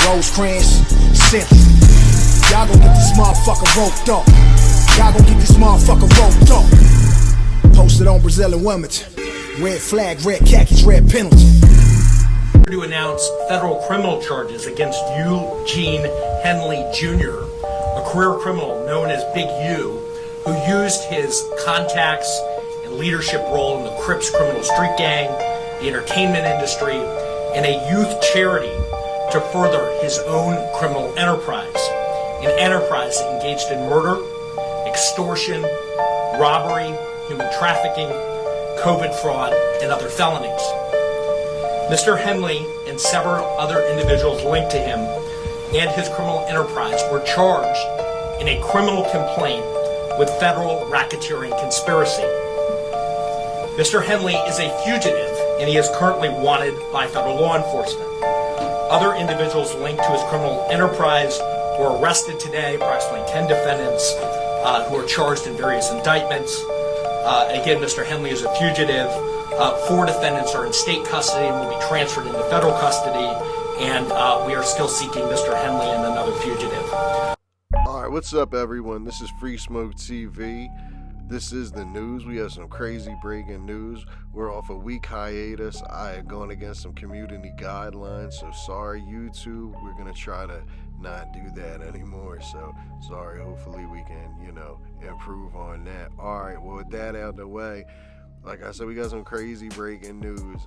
Rosecrans, Central. Y'all gon' get this motherfucker roped up. Y'all gon' get this motherfucker roped up. Posted on Brazil and Wilmington. Red flag, red khakis, red penalty. To announce federal criminal charges against Eugene Henley Jr., a career criminal known as Big U, who used his contacts and leadership role in the Crips criminal street gang, the entertainment industry, and a youth charity to further his own criminal enterprise. An enterprise that engaged in murder, extortion, robbery, human trafficking, COVID fraud, and other felonies. Mr. Henley and several other individuals linked to him and his criminal enterprise were charged in a criminal complaint with federal racketeering conspiracy. Mr. Henley is a fugitive and he is currently wanted by federal law enforcement. Other individuals linked to his criminal enterprise were arrested today, approximately 10 defendants who are charged in various indictments. Again, Mr. Henley is a fugitive. 4 defendants are in state custody and will be transferred into federal custody, and we are still seeking Mr. Henley and another fugitive. Alright, what's up everyone? This is Free Smoke TV. This is the news. We have some crazy breaking news. We're off a week hiatus. I had gone against some community guidelines, so sorry YouTube. We're going to try to not do that anymore, so sorry. Hopefully we can, improve on that. Alright, well with that out of the way, like I said, we got some crazy breaking news.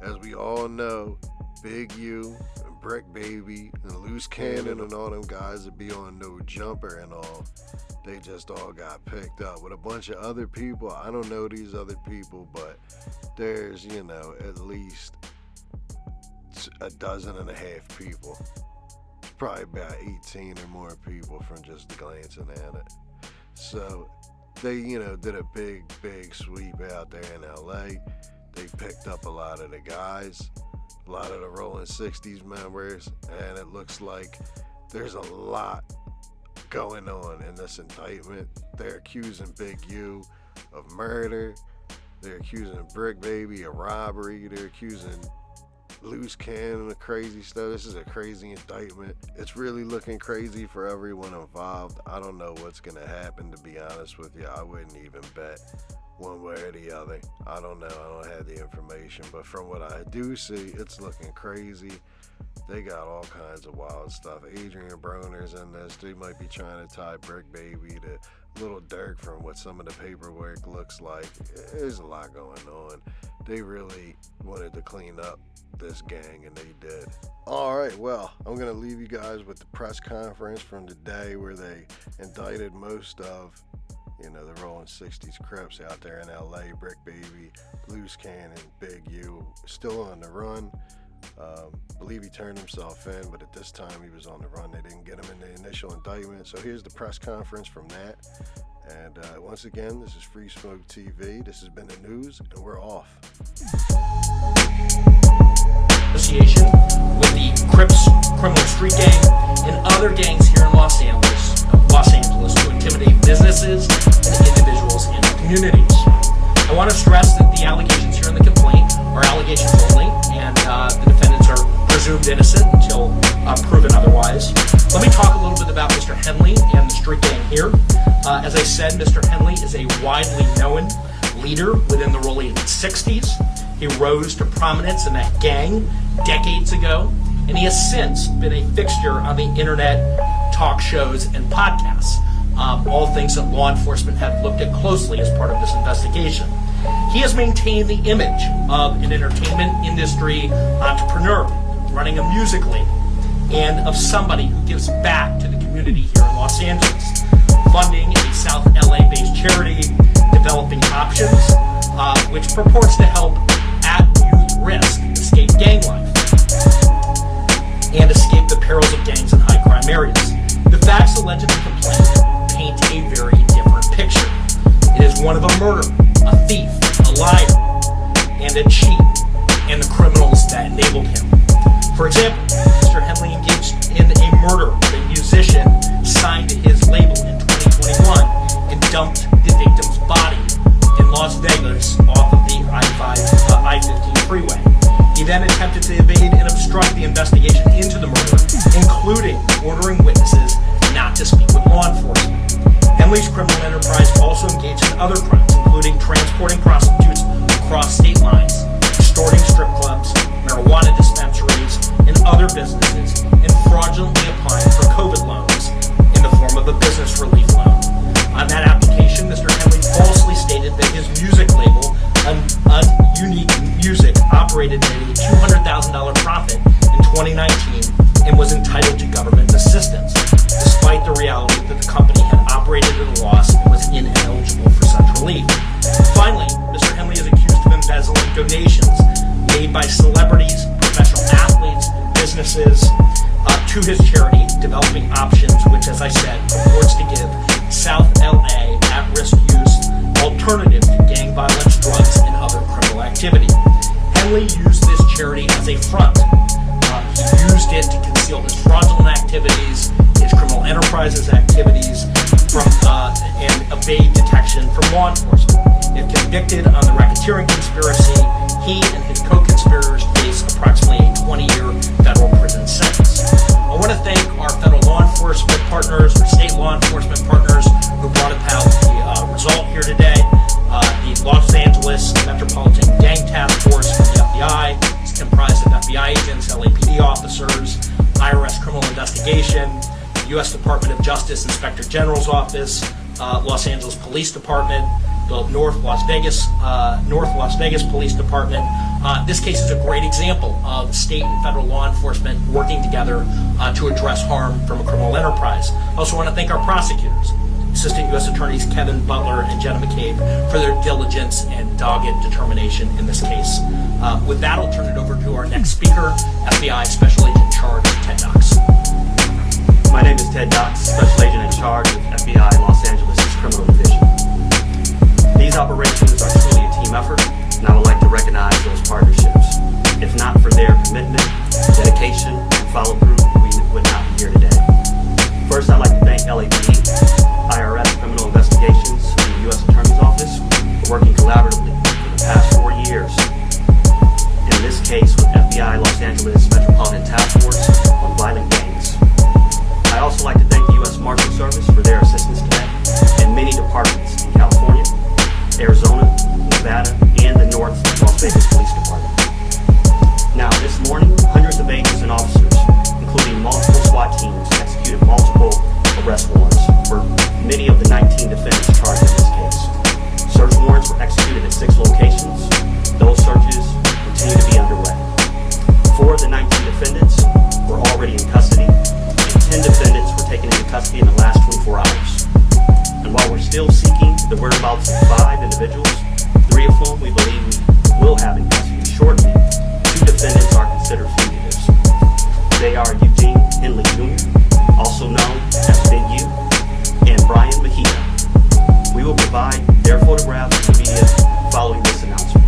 As we all know, Big U, and Brick Baby, and Loose Cannon, and all them guys that be on No Jumper and all, they just all got picked up with a bunch of other people. I don't know these other people, but there's, at least a dozen and a half people. Probably about 18 or more people from just glancing at it. So they, did a big sweep out there in LA. They picked up a lot of the guys, a lot of the Rollin 60'S members, and it looks like there's a lot going on in this indictment. They're accusing Big U of murder. They're accusing Brick Baby of robbery. They're accusing Loose Cannon of crazy stuff. This is a crazy indictment. It's really looking crazy for everyone involved. I don't know what's gonna happen, to be honest with you. I wouldn't even bet one way or the other. I don't know. I don't have the information, but from what I do see, it's looking crazy. They got all kinds of wild stuff. Adrian Broner's in this. They might be trying to tie Brick Baby to Little Dirk from what some of the paperwork looks like. There's a lot going on. They really wanted to clean up this gang, and they did. Alright, well, I'm going to leave you guys with the press conference from today where they indicted most of the Rollin 60'S Crips out there in LA. Brick Baby, Loose Cannon, Big U, still on the run. Believe he turned himself in, but at this time he was on the run. They didn't get him in the initial indictment. So here's the press conference from that. And once again, this is Free Smoke TV. This has been the news, and we're off. Association with the Crips criminal street gang and other gangs here in Los Angeles to intimidate businesses and individuals in communities. I want to stress that the allegations here in the complaint are allegations only, and the defendants are presumed innocent until proven otherwise. Let me talk a little bit about Mr. Henley and the street gang here. As I said, Mr. Henley is a widely known leader within the Rollin 60'S. He rose to prominence in that gang decades ago, and he has since been a fixture on the internet, talk shows, and podcasts. All things that law enforcement have looked at closely as part of this investigation. He has maintained the image of an entertainment industry entrepreneur, running a music label, and of somebody who gives back to the community here in Los Angeles, funding a South LA-based charity, developing options, which purports to help at-youth risk escape gang life and escape the perils of gangs in high-crime areas. The facts alleged in the complaint paint a very different picture. It is one of a murderer, a thief, a liar, and a cheat, and the criminals that enabled him. For example, Mr. Henley engaged in a murder of a musician signed to his label in 2021 and dumped the victim's body in Las Vegas off of the I-15 freeway. He then attempted to evade and obstruct the investigation investigation into the murder, including ordering witnesses not to speak with law enforcement. Henley's criminal enterprise also engaged in other crimes, including transporting prostitutes across state lines, extorting strip clubs, marijuana dispensaries, and other businesses, and fraudulently applying for COVID loans in the form of a business relief loan. On that application, Mr. Henley falsely stated that his music label, Unique Music, operated at a $200,000 profit in 2019 and was entitled to government assistance, despite the reality that the company had operated at a loss and was ineligible for such relief. Finally, Mr. Henley is accused of embezzling donations made by celebrities, professional athletes, and businesses to his charity, Developing Options, which, as I said, purports to give South LA at-risk youth alternative to gang violence, drugs, and other criminal activity. Henley used this charity as a front. He used it to conceal his fraudulent activities, his criminal enterprises activities, and evade detection from law enforcement. If convicted on the racketeering conspiracy, he and his co-conspirators face approximately a 20-year federal prison sentence. I want to thank our federal law enforcement partners, our state law enforcement partners who brought about the result here today. The Los Angeles Metropolitan Gang Task Force from the FBI. It's comprised of FBI agents, LAPD officers, IRS Criminal Investigation, U.S. Department of Justice Inspector General's Office, Los Angeles Police Department, the North Las Vegas Police Department. This case is a great example of state and federal law enforcement working together to address harm from a criminal enterprise. I also want to thank our prosecutors, Assistant U.S. Attorneys Kevin Butler and Jenna McCabe, for their diligence and dogged determination in this case. With that, I'll turn it over to our next speaker, FBI Special Agent in Charge, Ted Knox. My name is Ted Knox, Special Agent in Charge of FBI Los Angeles' Criminal Division. These operations are truly a team effort, and I would like to recognize those partnerships. If not for their commitment, dedication, and follow-through, we would not be here today. First, I'd like to thank LAPD, IRS Criminal Investigations, and the U.S. Attorney's Office for working collaboratively for the past 4 years. In this case, with FBI Los Angeles Metropolitan Task Force on violent gangs. I'd also like to thank the U.S. Marshal Service for their assistance today, and many departments in California, Arizona, Nevada, and the North Las Vegas Police Department. Now, this morning, hundreds of agents and officers, including multiple SWAT teams, executed multiple arrest warrants for many of the 19 defendants charged in this case. Search warrants were executed at 6 locations. Those searches continue to be underway. 4 of the 19 defendants were already in custody, and 10 defendants were taken into custody in the last 24 hours. And while we're still seeking the whereabouts of 5 individuals, 3 of whom we believe we will have in custody shortly, 2 defendants are considered fugitives. They are Eugene Henley Jr., also known as Big U, and Brian Mejia. We will provide their photographs to the media following this announcement.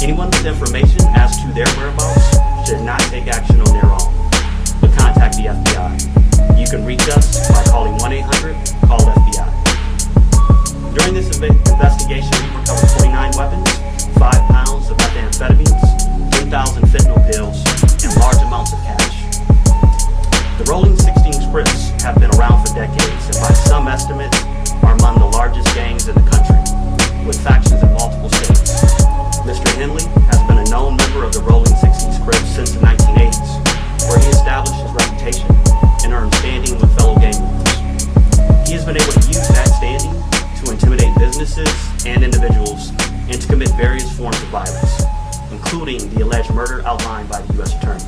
Anyone with information as to their whereabouts should not take action on their own, but contact the FBI. You can reach us by calling 1-800-CALL-FBI. During this investigation, we recovered 49 weapons, 5 pounds of methamphetamines, 10,000 fentanyl pills, and large amounts of cash. The Rollin 16 Crips have been around for decades, and by some estimates, are among the largest gangs in the country, with factions in multiple states. Mr. Henley has been a known member of the Rollin 16 Crips since the 1980s, where he established his reputation and earned standing with fellow gang members. He has been able to use that standing to intimidate businesses and individuals and to commit various forms of violence, including the alleged murder outlined by the U.S. Attorney.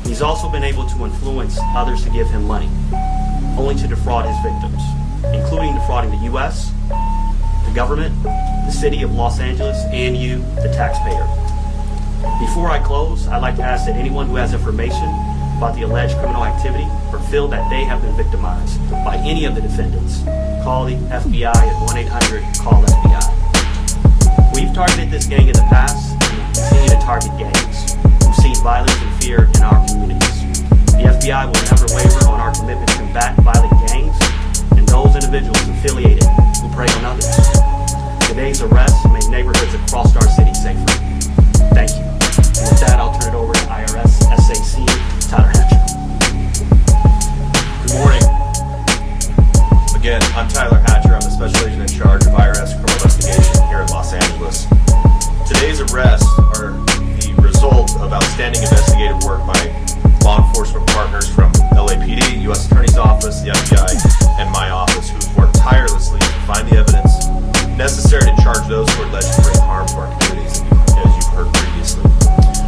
He's also been able to influence others to give him money, only to defraud his victims, including defrauding the U.S., the government, the city of Los Angeles, and you, the taxpayer. Before I close, I'd like to ask that anyone who has information about the alleged criminal activity or feel that they have been victimized by any of the defendants, call the FBI at 1-800-CALL-FBI. We've targeted this gang in the past and will continue to target gangs who seed violence and fear in our communities. The FBI will never waver on our commitment to combat violent gangs and those individuals affiliated who prey on others. Today's arrests made neighborhoods across our city safer. Thank you. And with that, I'll turn it over to IRS SAC Tyler Hatcher. Good morning. Again, I'm Tyler Hatcher. I'm the Special Agent in charge of IRS criminal investigation here in Los Angeles. Today's arrests are the result of outstanding investigative work by law enforcement partners from LAPD, U.S. Attorney's Office, the FBI, and my office, who've worked tirelessly to find the evidence necessary to charge those who are alleged to bring harm to our communities, as you've heard previously.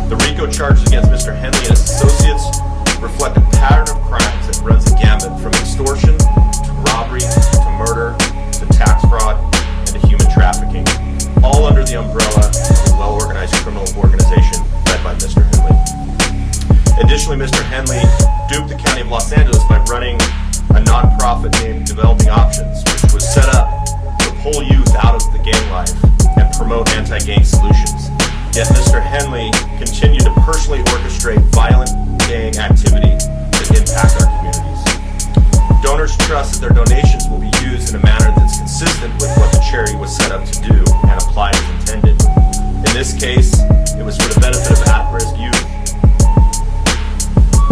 The RICO charges against Mr. Henley and his associates reflect a pattern of crimes that runs a gamut from extortion to robbery to murder to tax fraud and to human trafficking, all under the umbrella of a well-organized criminal organization led by Mr. Henley. Additionally, Mr. Henley duped the County of Los Angeles by running a nonprofit named Developing Options, which was set up to pull youth out of the gang life and promote anti-gang solutions. Yet Mr. Henley continued to personally orchestrate violent gang activity that impact our communities. Donors trust that their donations will be used in a manner that's consistent with what the charity was set up to do and applied as intended. In this case, it was for the benefit of at-risk youth.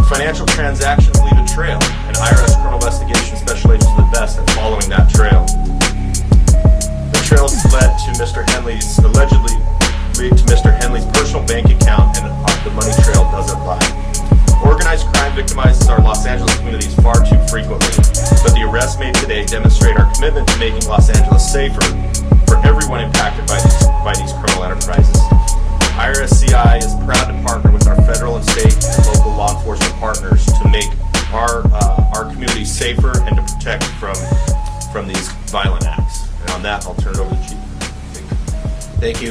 Financial transactions leave a trail, and IRS criminal investigation special agents are the best at following that trail. The trails led to allegedly lead to Mr. Henley's personal bank account, and the money trail doesn't lie. Organized crime victimizes our Los Angeles communities far too frequently, but the arrests made today demonstrate our commitment to making Los Angeles safer for everyone impacted by these criminal enterprises. IRSCI is proud to partner with our federal and state and local law enforcement partners to make our communities safer and to protect from these violent acts. And on that, I'll turn it over to the Chief. Thank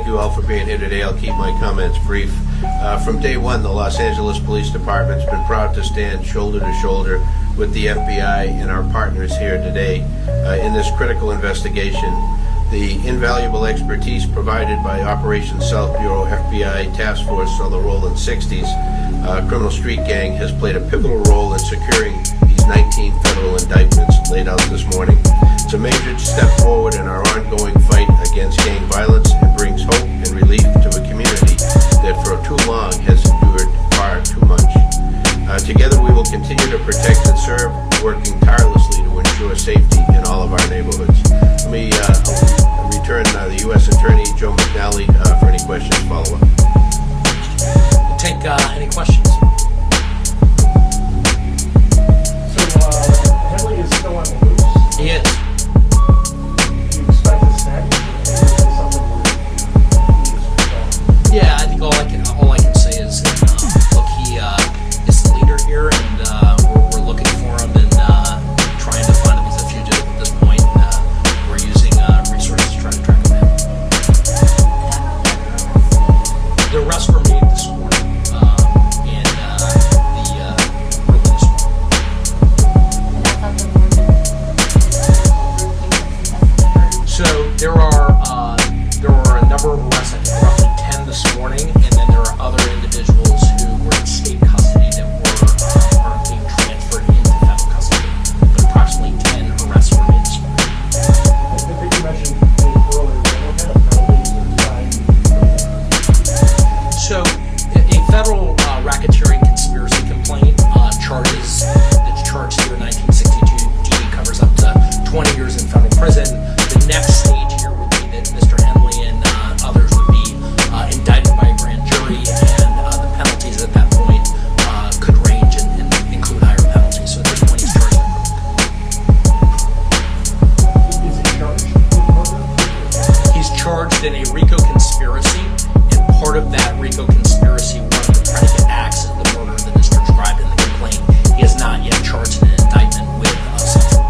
you all for being here today. I'll keep my comments brief. From day one, the Los Angeles Police Department's been proud to stand shoulder to shoulder with the FBI and our partners here today in this critical investigation. The invaluable expertise provided by Operation South Bureau FBI Task Force on the Rollin 60'S criminal street gang has played a pivotal role in securing these 19 federal indictments laid out this morning. It's a major step forward in our ongoing fight against gang violence and brings hope and relief to a community that for too long has endured far too much. Together we will continue to protect and serve, working tirelessly to ensure safety in all of our neighborhoods. Let me return the U.S. Attorney, Joe McNally, for any questions follow-up. We'll take any questions. So, Henley is still on the loose? He is. Do you expect to snag him? Or is it something where he is gone? Yeah, I think all I can say is, look, he is the leader here, and we're looking for him and trying to find him. He's a fugitive at this point. And, we're using resources to try to track him down. The arrests were made this morning in the Rollin store. So there were a number of arrests, I think roughly 10 this morning, and then there are other individuals who were in state custody that are being transferred into federal custody. But approximately 10 arrests were made this morning. I think you mentioned earlier, what kind of penalties or time? So a federal racketeering conspiracy complaint that's charged here in 1962 D covers up to 20 years in federal prison. The next stage here would be that Mr. Henley and others would be indicted by a grand jury, and the penalties at that point could range and include higher penalties. So at this point he's charged with murder. Is he charged with murder? He's charged in a RICO conspiracy, and part of that RICO conspiracy, one of the predicate acts is the murder that is described in the complaint. He is not yet charged in an indictment with something.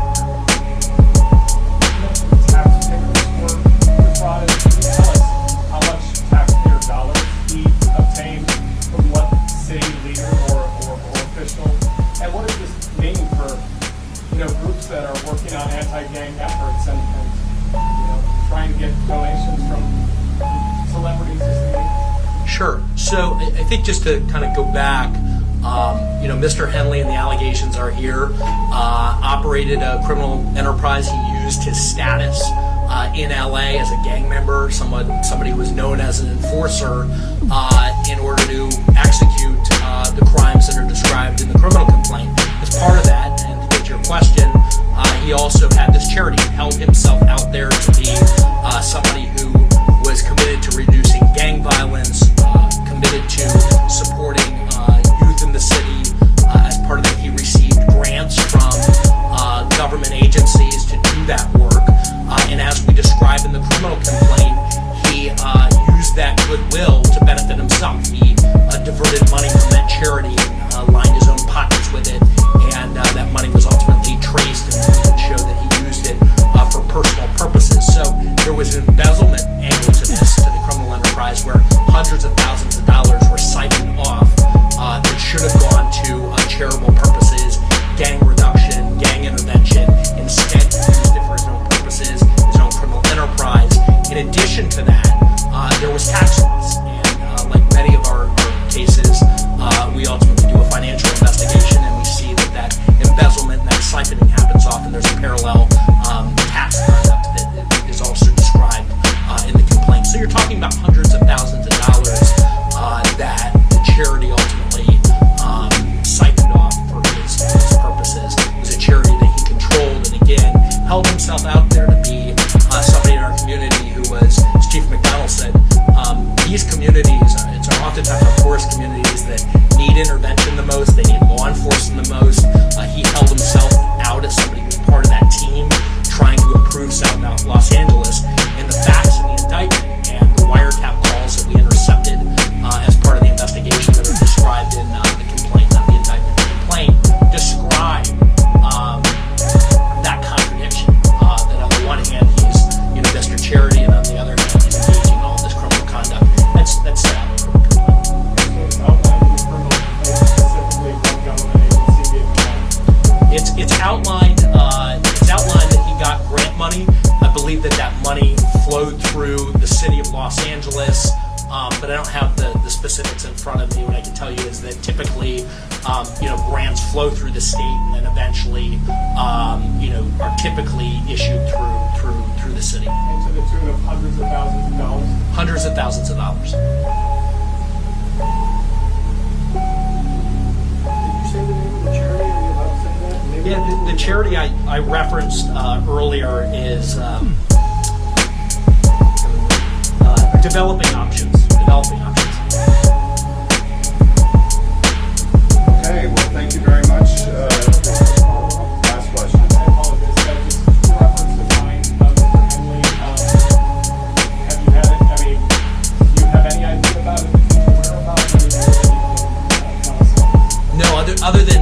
Taxpayers were defrauded. Can you tell us how much taxpayer dollars he obtained from what city leader or official? And what does this mean for groups that are working on anti-gang efforts and trying to get donations from celebrities as they Sure. So I think just to kind of go back, Mr. Henley and the allegations are here, operated a criminal enterprise. He used his status in LA as a gang member, somebody who was known as an enforcer, in order to execute the crimes that are described in the criminal complaint. As part of that, and to get your question, he also had this charity, held himself out there to be somebody who was committed to reducing gang violence, committed to supporting youth in the city. As part of that, he received grants from government agencies to do that work. And as we describe in the criminal complaint, he used that goodwill to benefit himself. He diverted money from that charity and lined his own pockets with it, and that money was ultimately traced, and we can show that he used it for personal purposes. So there was an embezzlement angle to this, to the criminal enterprise, where hundreds of thousands of dollars were siphoned off that should have gone to charitable purposes, gang reduction, gang intervention. Instead, he used it for his own purposes, his own criminal enterprise. In addition to that, there was tax loss, and like many of our cases, we ultimately do a financial investigation, and we see that embezzlement and that siphoning happens often. There's a parallel tax conduct that is also described in the complaint. So you're talking about hundreds of thousands of dollars that the charity ultimately siphoned off for his purposes. It was a charity that he controlled, and again, held himself out there to be somebody in our community who was, as Chief McDonald said, these communities, it's oftentimes our poorest communities that need intervention the most, they need law enforcement the most. He held himself out as somebody who was part of that team trying to improve South Los Angeles. And the facts in the indictment and the wiretap calls that we intercepted as part of the investigation that are described in the complaint, not the indictment, the complaint, describe that contradiction. That on the one hand, he's Mr. Charity, and on the other hand, he's engaging all this criminal conduct. That's sad. It's outlined that he got grant money. I believe that money flowed through the city of Los Angeles, but I don't have the specifics in front of me. What I can tell you is that typically, grants flow through the state and then eventually, are typically issued through the city. And to the tune of hundreds of thousands of dollars? Hundreds of thousands of dollars. Did you say the name of the charity? Are you allowed to say that? Yeah, the charity I referenced earlier is developing options. Okay, well, thank you very much. Last question. I apologize. Just in reference to mine, Mr. Henley, do you have any idea about it? Whereabouts? No, other than